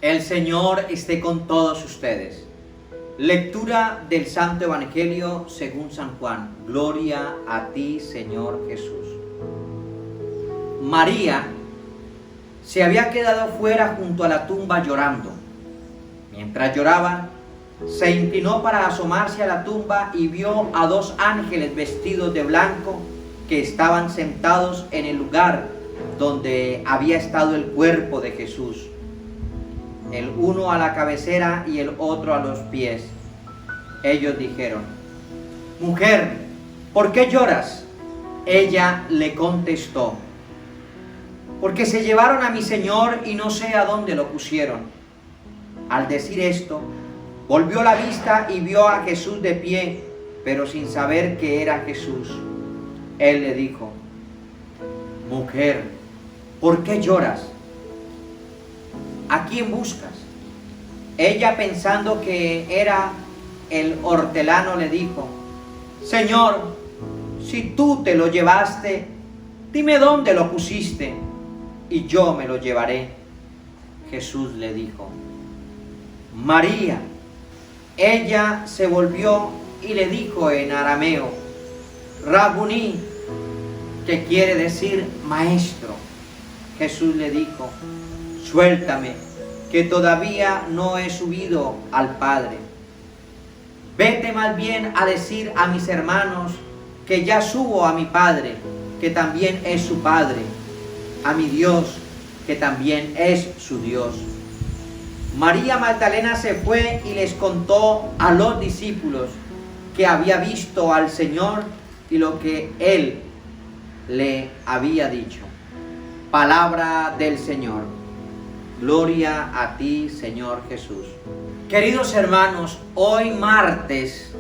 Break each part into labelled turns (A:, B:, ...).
A: El Señor esté con todos ustedes. Lectura del Santo Evangelio según San Juan. Gloria a ti, Señor Jesús. María se había quedado fuera junto a la tumba llorando. Mientras lloraba, se inclinó para asomarse a la tumba y vio a dos ángeles vestidos de blanco que estaban sentados en el lugar donde había estado el cuerpo de Jesús, el uno a la cabecera y el otro a los pies. Ellos dijeron: «Mujer, ¿por qué lloras?». Ella le contestó: «Porque se llevaron a mi Señor y no sé a dónde lo pusieron». Al decir esto, volvió la vista y vio a Jesús de pie, pero sin saber que era Jesús. Él le dijo: «Mujer, ¿por qué lloras? ¿A quién buscas?». Ella, pensando que era el hortelano, le dijo: «Señor, si tú te lo llevaste, dime dónde lo pusiste y yo me lo llevaré». Jesús le dijo: «María». Ella se volvió y le dijo en arameo: «Rabuní», que quiere decir maestro. Jesús le dijo: «Suéltame, que todavía no he subido al Padre. Vete más bien a decir a mis hermanos que ya subo a mi Padre, que también es su Padre, a mi Dios, que también es su Dios». María Magdalena se fue y les contó a los discípulos que había visto al Señor y lo que Él le había dicho. Palabra del Señor. Gloria a ti, Señor Jesús. Queridos hermanos, hoy martes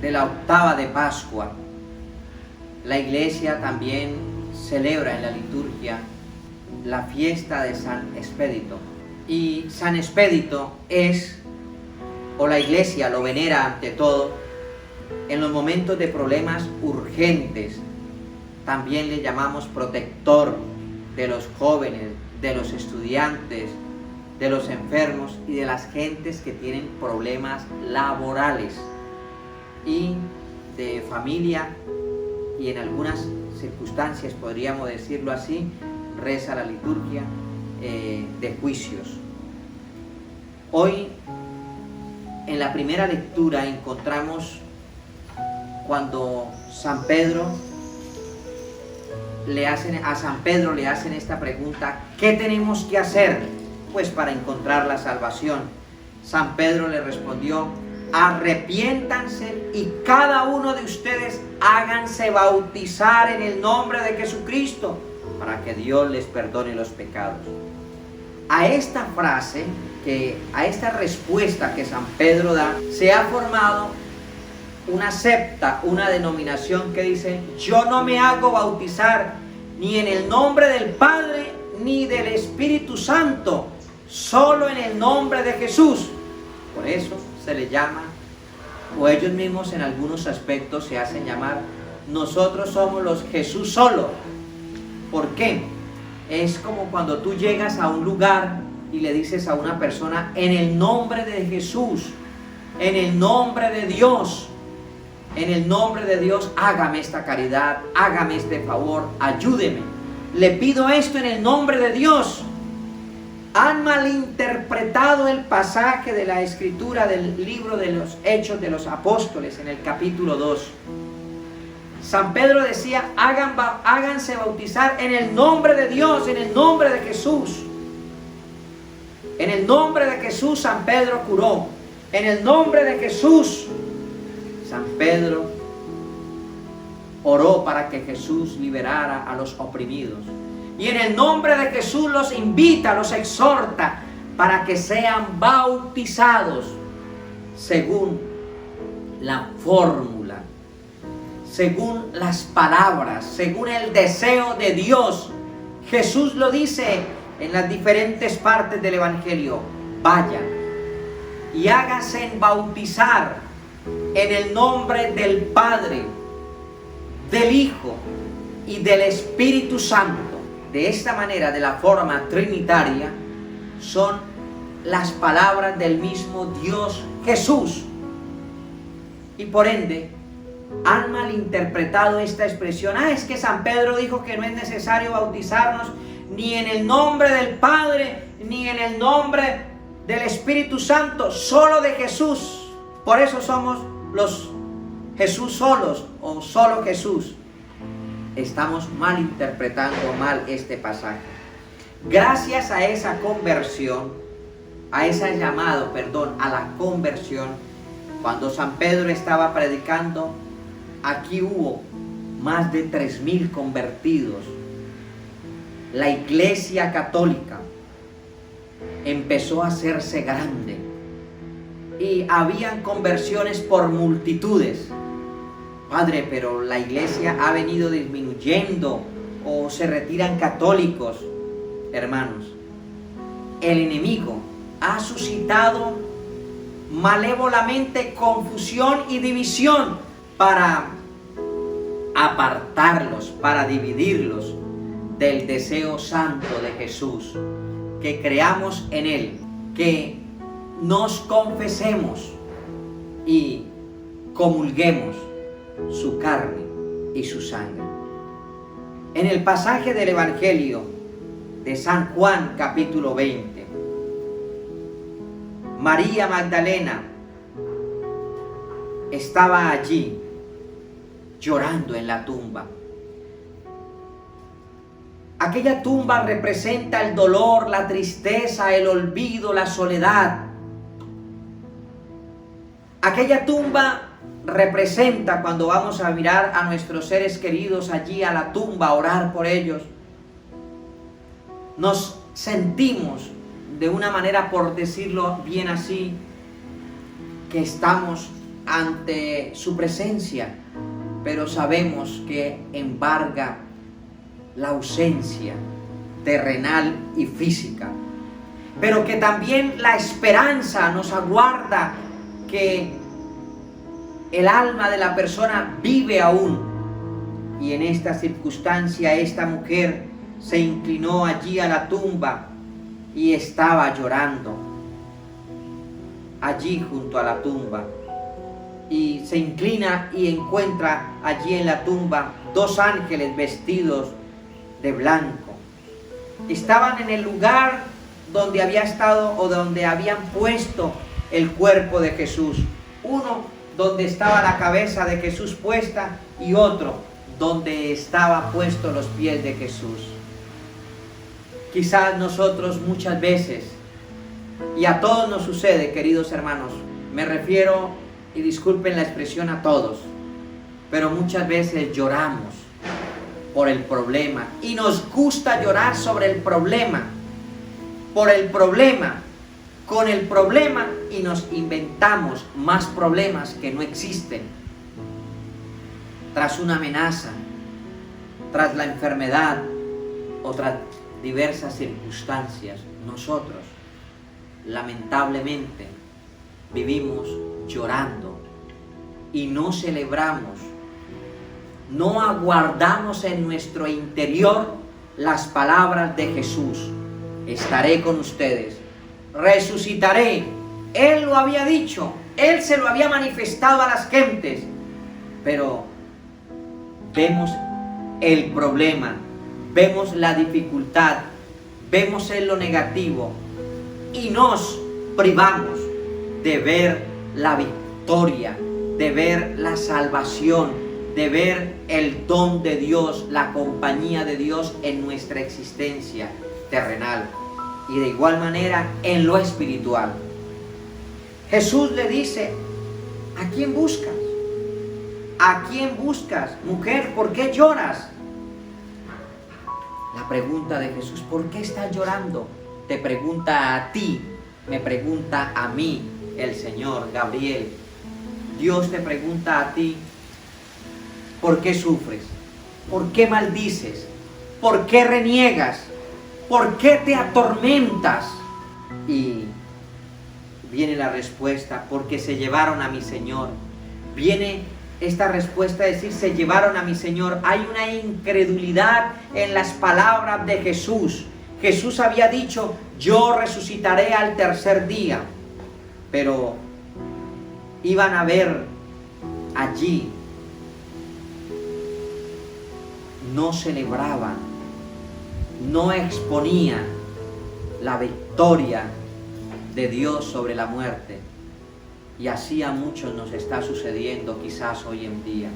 A: de la octava de Pascua, la Iglesia también celebra en la liturgia la fiesta de San Expedito. Y San Expedito es, o la Iglesia lo venera ante todo, en los momentos de problemas urgentes. También le llamamos protector de los jóvenes, de los estudiantes, de los enfermos y de las gentes que tienen problemas laborales y de familia, y en algunas circunstancias, podríamos decirlo así, reza la liturgia de juicios. Hoy, en la primera lectura, encontramos cuando San Pedro a San Pedro le hacen esta pregunta: ¿qué tenemos que hacer pues para encontrar la salvación? San Pedro le respondió: arrepiéntanse y cada uno de ustedes háganse bautizar en el nombre de Jesucristo para que Dios les perdone los pecados. A esta frase, a esta respuesta que San Pedro da, se ha formado una secta, una denominación que dice: yo no me hago bautizar ni en el nombre del Padre ni del Espíritu Santo, solo en el nombre de Jesús. Por eso se le llama, o ellos mismos en algunos aspectos se hacen llamar, nosotros somos los Jesús solo. ¿Por qué? Es como cuando tú llegas a un lugar y le dices a una persona: en el nombre de Jesús, en el nombre de Dios, en el nombre de Dios, hágame esta caridad, hágame este favor, ayúdeme. Le pido esto en el nombre de Dios. Han malinterpretado el pasaje de la Escritura del libro de los Hechos de los Apóstoles en el capítulo 2. San Pedro decía: háganse bautizar en el nombre de Dios, en el nombre de Jesús. En el nombre de Jesús San Pedro curó. En el nombre de Jesús San Pedro oró para que Jesús liberara a los oprimidos. Y en el nombre de Jesús los invita, los exhorta para que sean bautizados según la fórmula, según las palabras, según el deseo de Dios. Jesús lo dice en las diferentes partes del Evangelio: vayan y háganse bautizar en el nombre del Padre, del Hijo y del Espíritu Santo. De esta manera, de la forma trinitaria, son las palabras del mismo Dios Jesús. Y por ende, han malinterpretado esta expresión. Es que San Pedro dijo que no es necesario bautizarnos ni en el nombre del Padre, ni en el nombre del Espíritu Santo, solo de Jesús. Por eso somos los Jesús solos o solo Jesús. Estamos malinterpretando mal este pasaje. Gracias a esa conversión, a ese llamado, a la conversión, cuando San Pedro estaba predicando, aquí hubo más de 3,000 convertidos. La Iglesia Católica empezó a hacerse grande y habían conversiones por multitudes. Padre, pero la iglesia ha venido disminuyendo o se retiran católicos. Hermanos, el enemigo ha suscitado malévolamente confusión y división para apartarlos, para dividirlos del deseo santo de Jesús, que creamos en Él, que nos confesemos y comulguemos su carne y su sangre. En el pasaje del Evangelio de San Juan, capítulo 20, María Magdalena estaba allí llorando en la tumba. Aquella tumba representa el dolor, la tristeza, el olvido, la soledad. Aquella tumba representa, cuando vamos a mirar a nuestros seres queridos allí a la tumba, a orar por ellos, nos sentimos de una manera, por decirlo bien así, que estamos ante su presencia, pero sabemos que embarga la ausencia terrenal y física, pero que también la esperanza nos aguarda que el alma de la persona vive aún. Y en esta circunstancia esta mujer se inclinó allí a la tumba y estaba llorando allí junto a la tumba, y se inclina y encuentra allí en la tumba 2 ángeles vestidos de blanco. Estaban en el lugar donde había estado o donde habían puesto el cuerpo de Jesús. Uno donde estaba la cabeza de Jesús puesta y otro donde estaba puesto los pies de Jesús. Quizás nosotros muchas veces, y a todos nos sucede, queridos hermanos, me refiero, y disculpen la expresión, a todos, pero muchas veces lloramos por el problema y nos gusta llorar sobre el problema, por el problema, con el problema, y nos inventamos más problemas que no existen. Tras una amenaza, tras la enfermedad o tras diversas circunstancias, nosotros lamentablemente vivimos llorando y no celebramos, no aguardamos en nuestro interior las palabras de Jesús: estaré con ustedes, resucitaré. Él lo había dicho, Él se lo había manifestado a las gentes, pero vemos el problema, vemos la dificultad, vemos en lo negativo y nos privamos de ver la victoria, de ver la salvación, de ver el don de Dios, la compañía de Dios en nuestra existencia terrenal y de igual manera en lo espiritual. Jesús le dice: ¿a quién buscas? ¿A quién buscas? Mujer, ¿por qué lloras? La pregunta de Jesús: ¿por qué estás llorando? Te pregunta a ti, me pregunta a mí el Señor Gabriel. Dios te pregunta a ti: ¿por qué sufres? ¿Por qué maldices? ¿Por qué reniegas? ¿Por qué te atormentas? Y viene la respuesta: porque se llevaron a mi Señor. Viene esta respuesta, es decir, se llevaron a mi Señor. Hay una incredulidad en las palabras de Jesús. Jesús había dicho: yo resucitaré al tercer día. Pero iban a ver allí, no celebraban, no exponían la victoria de Dios sobre la muerte. Y así a muchos nos está sucediendo quizás hoy en día.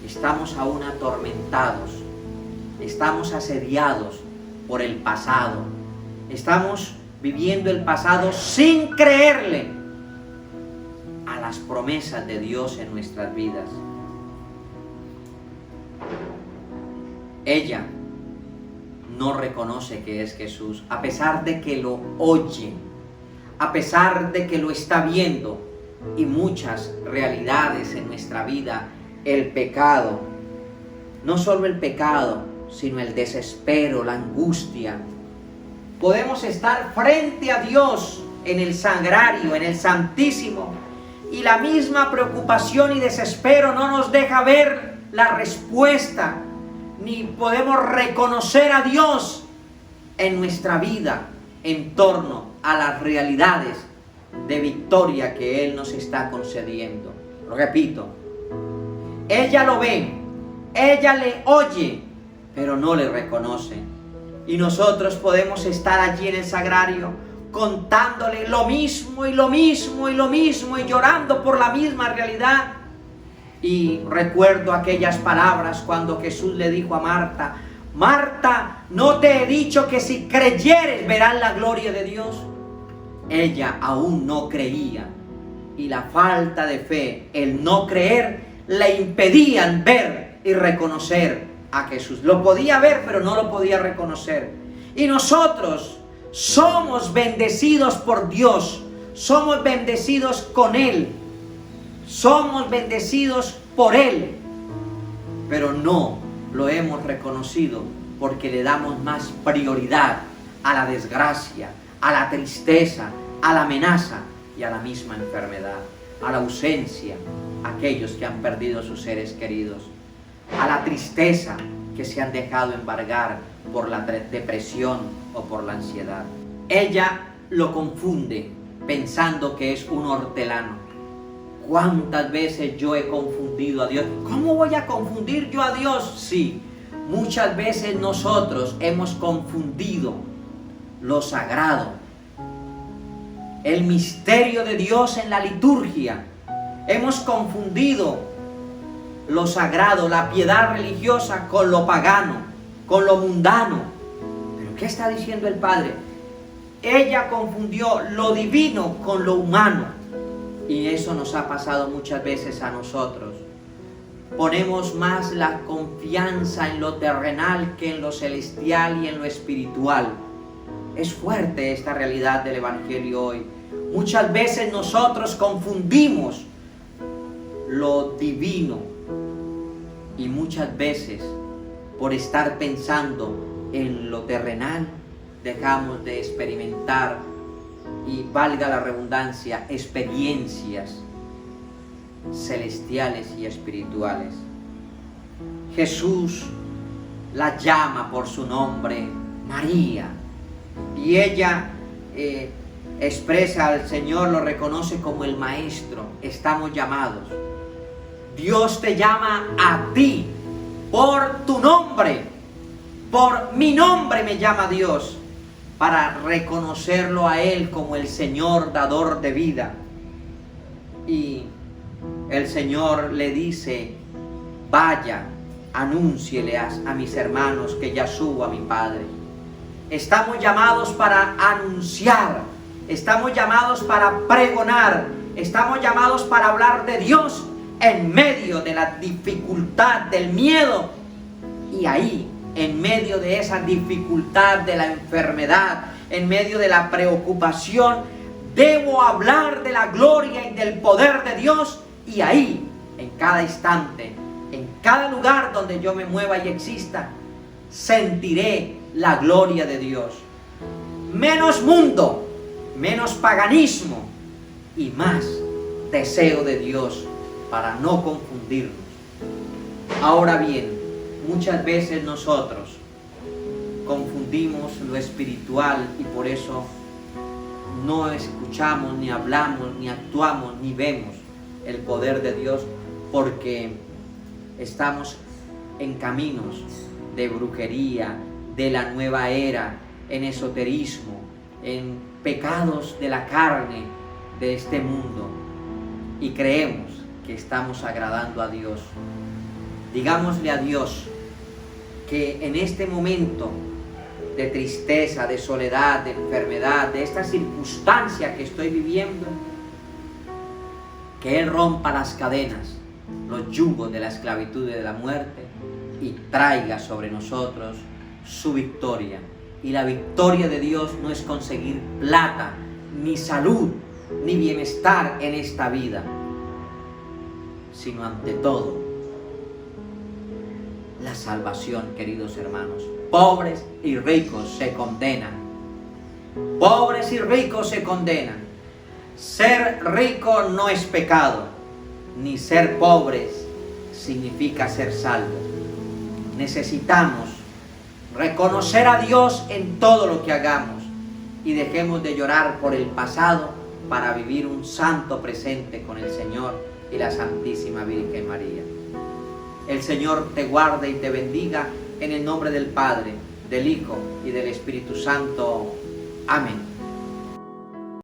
A: Estamos aún atormentados, estamos asediados por el pasado, estamos viviendo el pasado sin creerle a las promesas de Dios en nuestras vidas. Ella no reconoce que es Jesús, a pesar de que lo oye, a pesar de que lo está viendo, y muchas realidades en nuestra vida. El pecado, no solo el pecado, sino el desespero, la angustia. Podemos estar frente a Dios en el sagrario, en el Santísimo, y la misma preocupación y desespero no nos deja ver la respuesta, ni podemos reconocer a Dios en nuestra vida en torno a las realidades de victoria que Él nos está concediendo. Repito, ella lo ve, ella le oye, pero no le reconoce. Y nosotros podemos estar allí en el sagrario contándole lo mismo y lo mismo y lo mismo y llorando por la misma realidad. Y recuerdo aquellas palabras cuando Jesús le dijo a Marta: Marta, ¿no te he dicho que si creyeres verás la gloria de Dios? Ella aún no creía, y la falta de fe, el no creer, le impedían ver y reconocer a Jesús. Lo podía ver, pero no lo podía reconocer. Y nosotros somos bendecidos por Dios, somos bendecidos con Él, somos bendecidos por Él, pero no lo hemos reconocido porque le damos más prioridad a la desgracia, a la tristeza, a la amenaza y a la misma enfermedad, a la ausencia, a aquellos que han perdido sus seres queridos, a la tristeza que se han dejado embargar por la depresión o por la ansiedad. Ella lo confunde pensando que es un hortelano. ¿Cuántas veces yo he confundido a Dios? ¿Cómo voy a confundir yo a Dios? Sí, muchas veces nosotros hemos confundido lo sagrado, el misterio de Dios en la liturgia. Hemos confundido lo sagrado, la piedad religiosa con lo pagano, con lo mundano. ¿Pero qué está diciendo el Padre? Ella confundió lo divino con lo humano. Y eso nos ha pasado muchas veces a nosotros. Ponemos más la confianza en lo terrenal que en lo celestial y en lo espiritual. Es fuerte esta realidad del Evangelio hoy. Muchas veces nosotros confundimos lo divino y muchas veces por estar pensando en lo terrenal dejamos de experimentar, y valga la redundancia, experiencias celestiales y espirituales. Jesús la llama por su nombre, María, y ella expresa al Señor, lo reconoce como el Maestro. Estamos llamados. Dios te llama a ti por tu nombre, por mi nombre me llama Dios, para reconocerlo a Él como el Señor dador de vida. Y el Señor le dice: vaya, anúnciele a mis hermanos que ya subo a mi Padre. Estamos llamados para anunciar, estamos llamados para pregonar, estamos llamados para hablar de Dios en medio de la dificultad, del miedo. Y ahí, en medio de esa dificultad de la enfermedad, en medio de la preocupación, debo hablar de la gloria y del poder de Dios. Y ahí, en cada instante, en cada lugar donde yo me mueva y exista, sentiré la gloria de Dios. Menos mundo, menos paganismo y más deseo de Dios para no confundirnos. Ahora bien, muchas veces nosotros confundimos lo espiritual y por eso no escuchamos, ni hablamos, ni actuamos, ni vemos el poder de Dios, porque estamos en caminos de brujería, de la nueva era, en esoterismo, en pecados de la carne de este mundo, y creemos que estamos agradando a Dios. Digámosle a Dios que en este momento de tristeza, de soledad, de enfermedad, de esta circunstancia que estoy viviendo, que Él rompa las cadenas, los yugos de la esclavitud y de la muerte, y traiga sobre nosotros su victoria. Y la victoria de Dios no es conseguir plata, ni salud, ni bienestar en esta vida, sino ante todo la salvación, queridos hermanos. Pobres y ricos se condenan. Pobres y ricos se condenan. Ser rico no es pecado, ni ser pobres significa ser salvos. Necesitamos reconocer a Dios en todo lo que hagamos y dejemos de llorar por el pasado para vivir un santo presente con el Señor y la Santísima Virgen María. El Señor te guarde y te bendiga en el nombre del Padre, del Hijo y del Espíritu Santo. Amén.